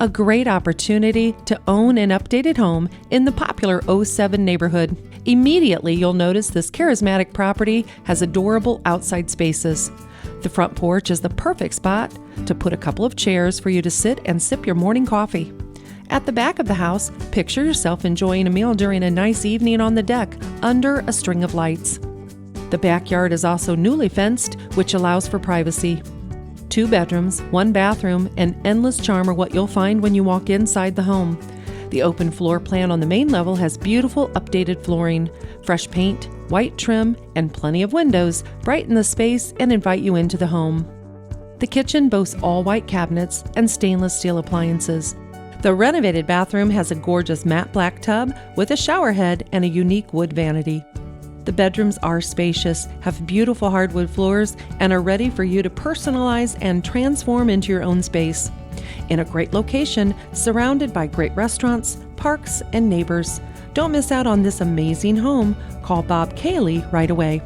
A great opportunity to own an updated home in the popular '07 neighborhood. Immediately, you'll notice this charismatic property has adorable outside spaces. The front porch is the perfect spot to put a couple of chairs for you to sit and sip your morning coffee. At the back of the house, picture yourself enjoying a meal during a nice evening on the deck under a string of lights. The backyard is also newly fenced, which allows for privacy. 2 bedrooms, 1 bathroom, and endless charm are what you'll find when you walk inside the home. The open floor plan on the main level has beautiful updated flooring, fresh paint, white trim, and plenty of windows brighten the space and invite you into the home. The kitchen boasts all white cabinets and stainless steel appliances. The renovated bathroom has a gorgeous matte black tub with a shower head and a unique wood vanity. The bedrooms are spacious, have beautiful hardwood floors, and are ready for you to personalize and transform into your own space. In a great location, surrounded by great restaurants, parks, and neighbors. Don't miss out on this amazing home. Call Bob Cayley right away.